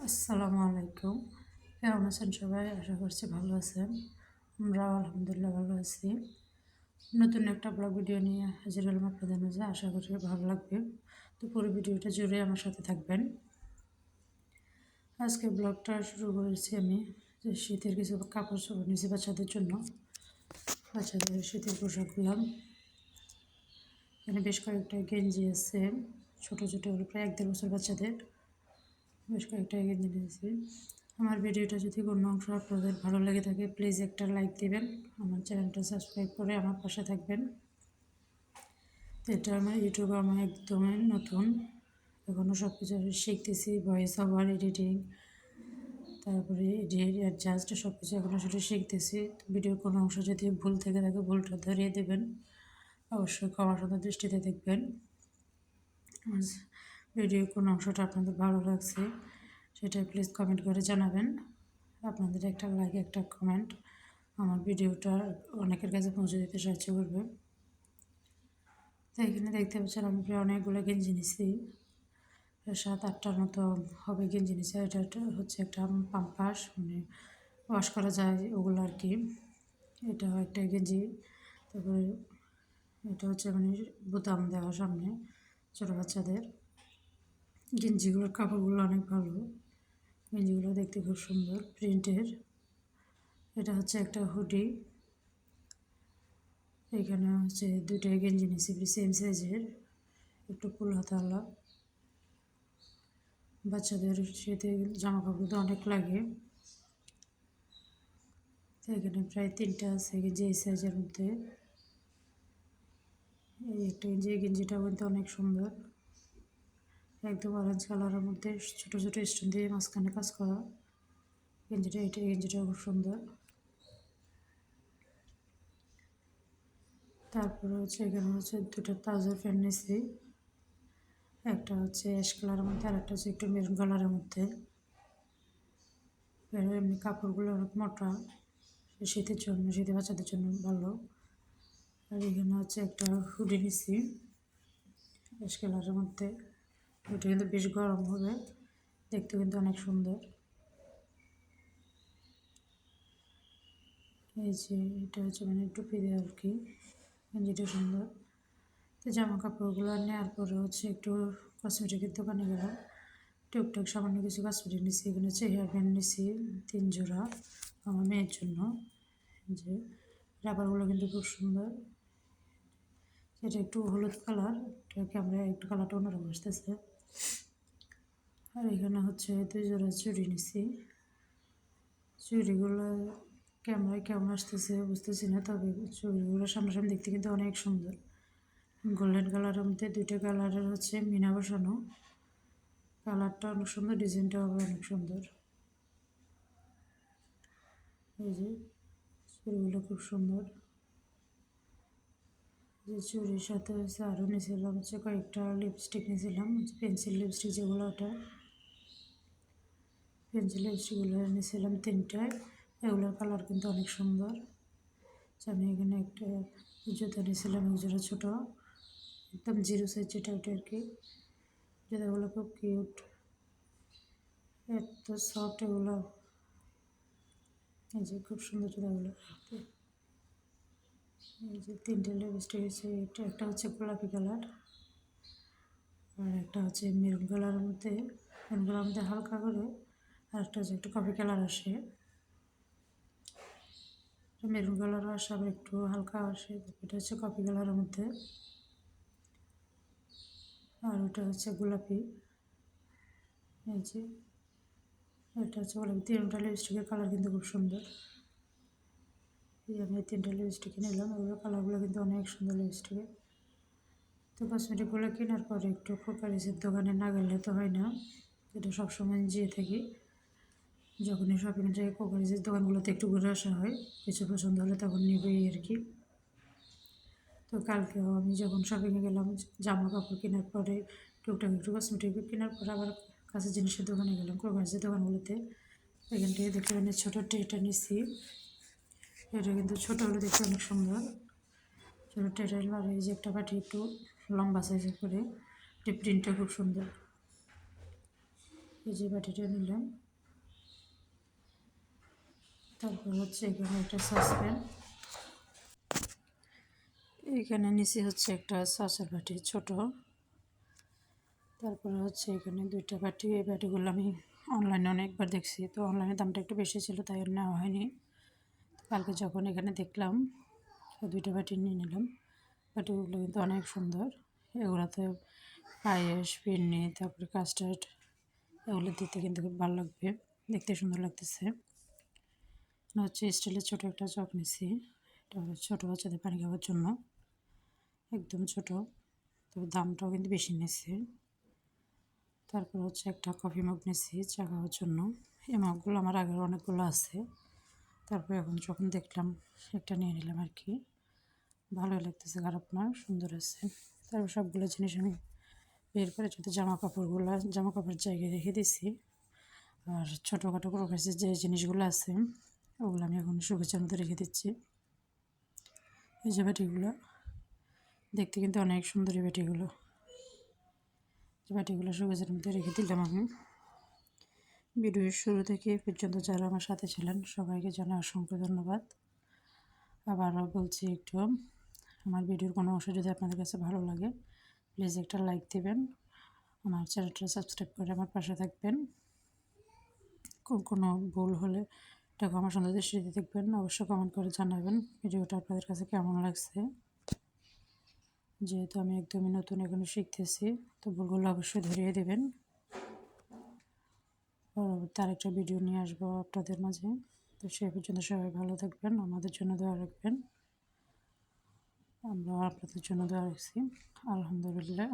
আসসালামু আলাইকুম। কেমন আছেন সবাই? আশা করছি ভালো আছেন। আমরাও আলহামদুলিল্লাহ ভালো আছি। নতুন একটা ব্লগ ভিডিও নিয়ে হাজির হলাম আপনাদের মাঝে। আশা করি ভালো লাগবে। তো পুরো ভিডিওটা জুড়ে আমার সাথে থাকবেন। আজকে ব্লগটা শুরু করেছি আমি যে শীতের কিছু কাপড় চোপড় নিয়েছি বাচ্চাদের জন্য। বাচ্চাদের শীতের পোশাকগুলো এখানে বেশ কয়েকটা গেঞ্জি আছে, ছোটো ছোটো প্রায় 1-1.5 বছর বাচ্চাদের বেশ কয়েকটা গেঞ্জি নিয়েছি। আমার ভিডিওটা যদি কোনো অংশ আপনাদের ভালো লেগে থাকে প্লিজ একটা লাইক দিবেন, আমার চ্যানেলটা সাবস্ক্রাইব করে আমার পাশে থাকবেন। এটা আমার ইউটিউবে আমার একদমই নতুন, এখনও সব কিছু শিখতেছি, ভয়েস ওভার, এডিটিং, তারপরে অ্যাডজাস্ট সব কিছু এখন আসলে শিখতেছি। ভিডিওর কোনো অংশ যদি ভুল থেকে থাকে ভুলটা ধরিয়ে দেবেন, অবশ্যই ক্ষমার সাথে দৃষ্টিতে দেখবেন। ভিডিওর কোন অংশটা আপনাদের ভালো লাগছে সেটা প্লিজ কমেন্ট করে জানাবেন। আপনাদের একটা লাইক, একটা কমেন্ট আমার ভিডিওটা অনেকের কাছে পৌঁছে দিতে সাহায্য করবে। তো এখানে দেখতে পাচ্ছেন আমি প্রায় অনেকগুলো গেঞ্জি নিয়েছি, 7-8টার মতো হবে গেঞ্জি নিয়েছি। এটা হচ্ছে একটা পাম্পাস, মানে ওয়াশ করা যায় ওগুলো আর কি। এটা একটা গেঞ্জি। তারপরে এটা হচ্ছে মানে বোতাম দেওয়া সামনে ছোটো বাচ্চাদের। গেঞ্জিগুলোর কাপড়গুলো অনেক ভালো, গেঞ্জিগুলো দেখতে খুব সুন্দর প্রিন্টের। এটা হচ্ছে একটা হুডি। এখানে হচ্ছে 2টা গেঞ্জি নিয়েছি সেম সাইজের, একটু ফুল হাতাওয়ালা। বাচ্চাদের শীতে জামা কাপড় তো অনেক লাগে, তো এখানে প্রায় 3টা আছে গেঞ্জি এই সাইজের মধ্যে। এই একটা গেঞ্জি, এই গেঞ্জিটাও কিন্তু অনেক সুন্দর, একদম অরেঞ্জ কালারের মধ্যে ছোটো ছোটো স্টোন দিয়ে মাঝখানে কাজ করা গেঞ্জিটা। এই গেঞ্জিটাও খুব সুন্দর। তারপরে হচ্ছে এখানে হচ্ছে 2টা ট্রাউজার প্যান্ট নিয়েছি, একটা হচ্ছে অ্যাশ কালারের মধ্যে আর একটা হচ্ছে একটু মেরুন কালারের মধ্যে। এমনি কাপড়গুলো অনেক মোটা, শীতের জন্য, শীতে বাচ্চাদের জন্য ভালো। আর এখানে হচ্ছে একটা হুডি নিছি অ্যাশ কালারের মধ্যে, ওটা কিন্তু বেশ গরম হবে, দেখতে কিন্তু অনেক সুন্দর। এই যে এটা হচ্ছে মানে টুপি দেওয়া আর কি, যেটা সুন্দর। তো জামা কাপড়গুলো নেওয়ার পরে হচ্ছে একটু কসমেটিকের দোকানে গেলাম, টুকটাক সামান্য কিছু কসমেটিক নিছি। এখানে হচ্ছে হেয়ার ব্যান্ড নিছি 3 জোড়া আমার মেয়ের জন্য। যে রাবারগুলো কিন্তু খুব সুন্দর, এটা একটু হলুদ কালার, এটাকে আমরা একটু কালারটা অন্যরকম আসতেছে। আর এখানে হচ্ছে 2 জোড়া চুড়ি নিছি। চুড়িগুলো ক্যামেরায় কেমন আসতেছে বুঝতেছি না, তবে চুড়িগুলো সামনাসামনি দেখতে কিন্তু অনেক সুন্দর। গোল্ডেন কালারের মধ্যে 2টা কালারের হচ্ছে মিনা বসানো, কালারটা অনেক সুন্দর, ডিজাইনটাও অনেক সুন্দর। এই যে চুড়িগুলো খুব সুন্দর। যে চুড়ির সাথে হচ্ছে আরও নিয়েছিলাম হচ্ছে কয়েকটা লিপস্টিক নিয়েছিলাম, পেন্সিল লিপস্টিক যেগুলো, ওটা পেন্সিল লিপস্টিকগুলো নিয়েছিলাম 3টায়। এগুলোর কালার কিন্তু অনেক সুন্দর। আমি এখানে একটা জুতো নিয়েছিলাম, এক জোড়া ছোটো, একদম 0 সাইজ যেটা, ওটা আর কি। জুতোগুলো খুব কিউট, এত সফট এগুলো। এই যে খুব সুন্দর জুতোগুলো। এই যে 3টে লিপস্টিক আছে, একটা হচ্ছে গোলাপি কালার, আর একটা হচ্ছে মেরুন কালারের মধ্যে, মেরুন কালারের মধ্যে হালকা করে, আর একটা হচ্ছে একটু কফি কালার আসে। মেরুন কালারও আসে, আবার একটু হালকা আসে। এটা হচ্ছে কফি কালারের মধ্যে, আর ওটা হচ্ছে গোলাপি। এই যে এটা হচ্ছে গোলাপি। 3টা লিপস্টিকের কালার কিন্তু খুব সুন্দর। এই আমি 3টা লিপস্টিক নিলাম, ওগুলো কালারগুলো কিন্তু অনেক সুন্দর লিপস্টিকের। তো কসমেটিকগুলো কেনার পরে একটু কোকারিজের দোকানে না গেলে তো হয় না, এটা সবসময় যেয়ে থাকি। যখনই শপিং যাই কোকারিজের দোকানগুলোতে একটু ঘুরে আসা হয়, কিছু পছন্দ হলে তখন নিবই আর কি। তো কালকেও আমি যখন শপিংয়ে গেলাম জামা কাপড় কেনার পরে, টুকটাক একটু কসমেটিক কেনার পরে আবার কাছের জিনিসের দোকানে গেলাম, কোকারিজের দোকানগুলোতে। এখান থেকে দেখতে পারেন ছোটো ট্রেটা নিচ্ছি, এটা কিন্তু ছোটো হলে দেখতে অনেক সুন্দর। ছোটো ট্রেটা, আর এই যে একটা বাটি একটু লম্বা সাইজের করে, প্রিন্টটা খুব সুন্দর। এই যে বাটিটা নিলাম। তারপর হচ্ছে এখানে একটা সসপ্যান, এখানে নিচে হচ্ছে একটা সসের বাটি ছোট। তারপরে হচ্ছে এখানে দুইটা বাটি, এই বাটিগুলো আমি অনলাইনে অনেকবার দেখছি, তো অনলাইনে দামটা একটু বেশি ছিল তাই আর নেওয়া হয়নি। কালকে যখন এখানে দেখলাম দুইটা বাটি নিয়ে নিলাম। বাটিগুলো কিন্তু অনেক সুন্দর, এগুলোতে পায়েস, ফিরনি, তারপরে কাস্টার্ড এগুলো দিতে কিন্তু খুব ভালো লাগবে, দেখতে সুন্দর লাগতেছে। হচ্ছে স্টিলের ছোটো একটা জগ নিছি, এটা ছোটো বাচ্চাদের পানি খাওয়ার জন্য, একদম ছোট, তবে দামটাও কিন্তু বেশি নিয়েছে। তারপর হচ্ছে একটা কফি মগ নিয়েছি চা খাওয়ার জন্য। এই মগগুলো আমার আগের অনেকগুলো আছে, তারপর এখন যখন দেখলাম একটা নিয়ে নিলাম আর কি, ভালোই লাগতেছে, খারাপ না, সুন্দর আছে। তারপর সবগুলো জিনিস আমি বের করে যদি জামা কাপড়ের জায়গায় রেখে দিছি। আর ছোটোখাটো প্রকাশের যে জিনিসগুলো আছে ওগুলো আমি এখন শুকের মধ্যে রেখে দিচ্ছি। এই যে বাটিগুলো দেখতে কিন্তু অনেক সুন্দর, এই বাটিগুলো শুকের মধ্যে রেখে দিলাম আমি। ভিডিওর শুরু থেকে পর্যন্ত যারা আমার সাথে ছিলেন সবাইকে জানাই অসংখ্য ধন্যবাদ। আবারও বলছি, একটু আমার ভিডিওর কোনো অংশ যদি আপনাদের কাছে ভালো লাগে প্লিজ একটা লাইক দেবেন, আমার চ্যানেলটা সাবস্ক্রাইব করে আমার পাশে থাকবেন। কোনো ভুল হলে এটাকে আমার সুন্দর দৃষ্টিতে দেখবেন, অবশ্যই কমেন্ট করে জানাবেন ভিডিওটা আপনাদের কাছে কেমন লাগছে। যেহেতু আমি একদমই নতুন, এখনো শিখতেছি, তো ভুলগুলো অবশ্যই ধরিয়ে দেবেন। পরবর্তী আরেকটা ভিডিও নিয়ে আসবো আপনাদের মাঝে, তো সে পর্যন্ত সবাই ভালো থাকবেন, আমাদের জন্য দোয়া রাখবেন। আমরা আপনাদের জন্য দোয়া রাখছি। আলহামদুলিল্লাহ।